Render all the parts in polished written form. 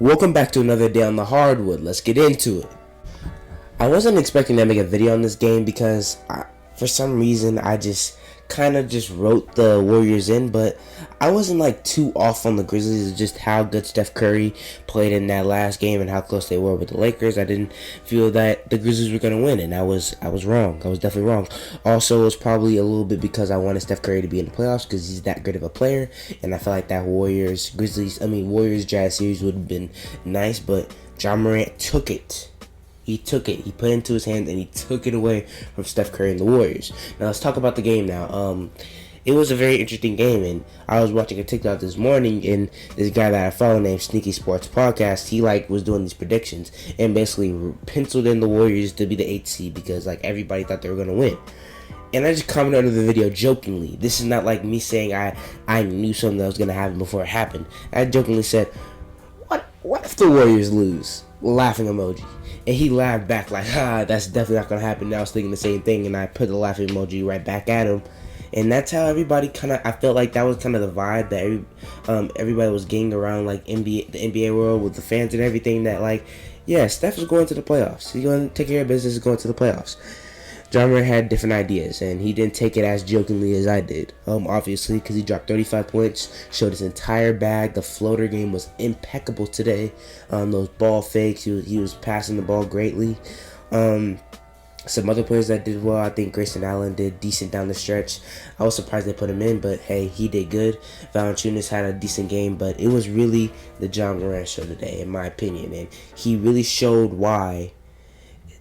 Welcome back to another day on the hardwood. Let's get into it. I wasn't expecting to make a video on this game because for some reason I just kind of just wrote the Warriors in, but I wasn't like too off on the Grizzlies. It's just how good Steph Curry played in that last game and how close they were with the Lakers. I didn't feel that the Grizzlies were going to win, and I was wrong. I was definitely wrong. Also, it was probably a little bit because I wanted Steph Curry to be in the playoffs because he's that great of a player, and I felt like that Warriors Jazz series would have been nice, but Ja Morant took it. He took it. He put it into his hand and he took it away from Steph Curry and the Warriors. Now let's talk about the game now. It was a very interesting game, and I was watching a TikTok this morning, and this guy that I follow named Sneaky Sports Podcast, he was doing these predictions and basically penciled in the Warriors to be the 8th seed because everybody thought they were gonna win. And I just commented under the video jokingly. This is not like me saying I knew something that was gonna happen before it happened. I jokingly said, "What if the Warriors lose?" Laughing emoji. And he laughed back like, that's definitely not going to happen. And I was thinking the same thing, and I put the laughing emoji right back at him. And that's how everybody I felt like that was kind of the vibe that everybody was getting around the NBA world with the fans and everything, that Steph is going to the playoffs. He's going to take care of business and going to the playoffs. Ja Morant had different ideas, and he didn't take it as jokingly as I did, obviously, because he dropped 35 points, showed his entire bag. The floater game was impeccable today. Those ball fakes, he was passing the ball greatly. Some other players that did well, I think Grayson Allen did decent down the stretch. I was surprised they put him in, but hey, he did good. Valanciunas had a decent game, but it was really the Ja Morant show today, in my opinion, and he really showed why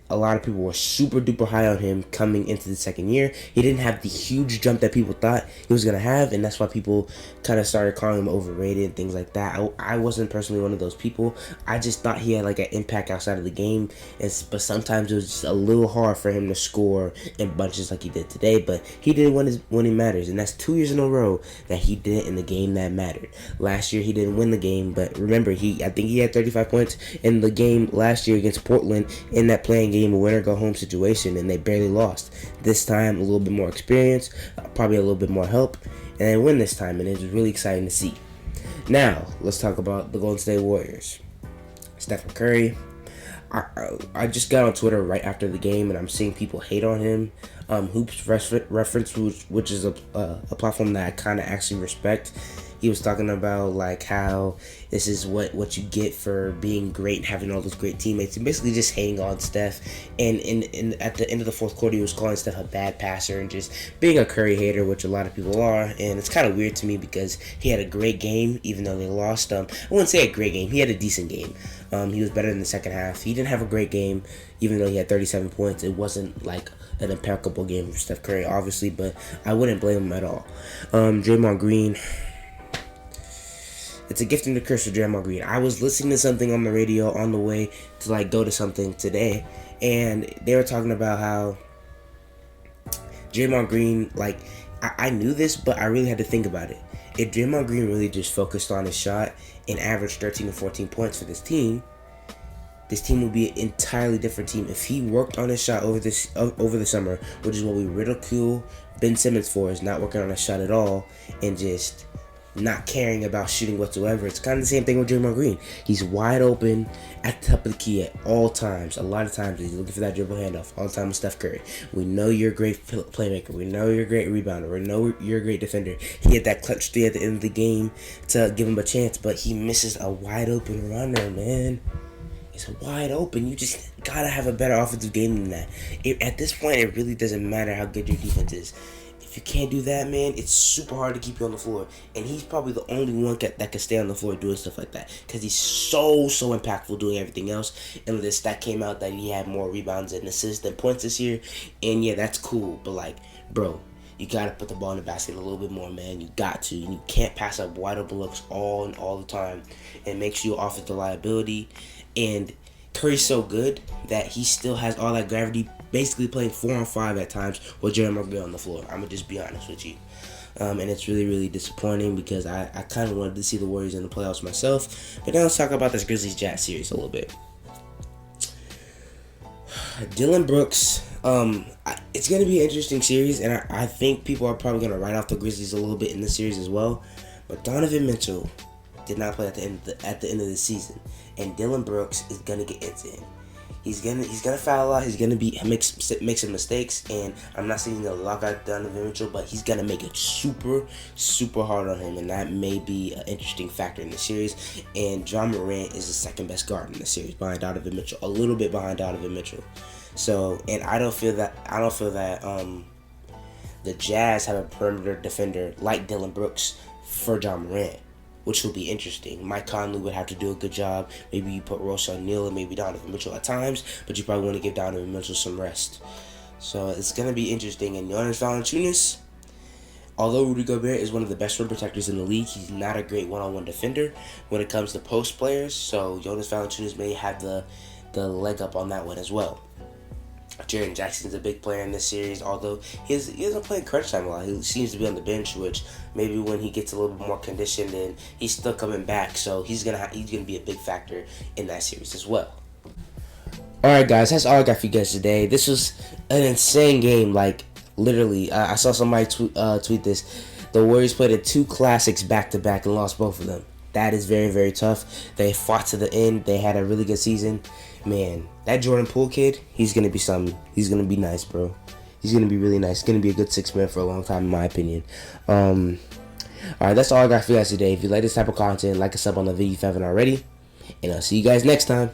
a lot of people were super duper high on him coming into the second year. He didn't have the huge jump that people thought he was going to have, and that's why people kind of started calling him overrated and things like that. I wasn't personally one of those people. I just thought he had an impact outside of the game, but sometimes it was just a little hard for him to score in bunches like he did today, but he did when it matters, and that's 2 years in a row that he did it in the game that mattered. Last year he didn't win the game, but remember, I think he had 35 points in the game last year against Portland in that playing game, a winner go home situation, and they barely lost. This time a little bit more experience, probably a little bit more help, and they win this time, and it was really exciting to see. Now let's talk about the Golden State Warriors. Stephen Curry, I just got on Twitter right after the game, and I'm seeing people hate on him. Hoops Reference, which is a platform that I kind of actually respect. He was talking about how this is what you get for being great and having all those great teammates, and basically just hating on Steph. And at the end of the fourth quarter, he was calling Steph a bad passer and just being a Curry hater, which a lot of people are. And it's kind of weird to me because he had a great game, even though they lost. I wouldn't say a great game. He had a decent game. He was better in the second half. He didn't have a great game, even though he had 37 points. It wasn't an impeccable game for Steph Curry, obviously, but I wouldn't blame him at all. Draymond Green. It's a gift and a curse for Draymond Green. I was listening to something on the radio on the way to go to something today, and they were talking about how Draymond Green, I knew this, but I really had to think about it. If Draymond Green really just focused on his shot and averaged 13 or 14 points for this team would be an entirely different team. If he worked on his shot over the summer, which is what we ridicule Ben Simmons for, is not working on his shot at all and just not caring about shooting whatsoever. It's kind of the same thing with Draymond Green. He's wide open at the top of the key at all times. A lot of times he's looking for that dribble handoff all the time with Steph Curry. We know you're a great playmaker. We know you're a great rebounder. We know you're a great defender. He had that clutch 3 at the end of the game to give him a chance, but he misses a wide open runner, man. It's wide open. You just gotta have a better offensive game than that. At this point, it really doesn't matter how good your defense is. If you can't do that, man, it's super hard to keep you on the floor. And he's probably the only one that can stay on the floor doing stuff like that, because he's so impactful doing everything else. And this stat came out that he had more rebounds and assists than points this year. And yeah, that's cool, but bro, you gotta put the ball in the basket a little bit more, man. You got to. You can't pass up wide open looks all the time. It makes you an offensive liability. And Curry's so good that he still has all that gravity, basically playing 4-on-5 at times with Draymond Green on the floor. I'm going to just be honest with you. And it's really, really disappointing because I kind of wanted to see the Warriors in the playoffs myself. But now let's talk about this Grizzlies Jazz series a little bit. Dillon Brooks, it's going to be an interesting series, and I think people are probably going to write off the Grizzlies a little bit in this series as well. But Donovan Mitchell did not play at the end of the season, and Dylan Brooks is gonna get into him. He's gonna foul a lot. He's gonna make some mistakes, and I'm not saying he'll lock out Donovan Mitchell, but he's gonna make it super hard on him, and that may be an interesting factor in the series. And Ja Morant is the second best guard in the series behind Donovan Mitchell, a little bit behind Donovan Mitchell. So, and I don't feel that the Jazz have a perimeter defender like Dylan Brooks for Ja Morant, which will be interesting. Mike Conley would have to do a good job. Maybe you put Royce O'Neal and maybe Donovan Mitchell at times, but you probably want to give Donovan Mitchell some rest. So it's going to be interesting. And Jonas Valanciunas, although Rudy Gobert is one of the best rim protectors in the league, he's not a great one-on-one defender when it comes to post players. So Jonas Valanciunas may have the leg up on that one as well. Jaren Jackson's a big player in this series, although he doesn't play in crunch time a lot. He seems to be on the bench, which maybe when he gets a little bit more conditioned, and he's still coming back, so he's gonna be a big factor in that series as well. All right, guys, that's all I got for you guys today. This was an insane game. Like literally, I saw somebody tweet this. The Warriors played 2 classics back to back and lost both of them. That is very tough. They fought to the end. They had a really good season. Man, that Jordan Poole kid, he's going to be something. He's going to be nice, bro. He's going to be really nice. He's going to be a good 6-man for a long time, in my opinion. Alright, that's all I got for you guys today. If you like this type of content, like us up on the video if you haven't already. And I'll see you guys next time.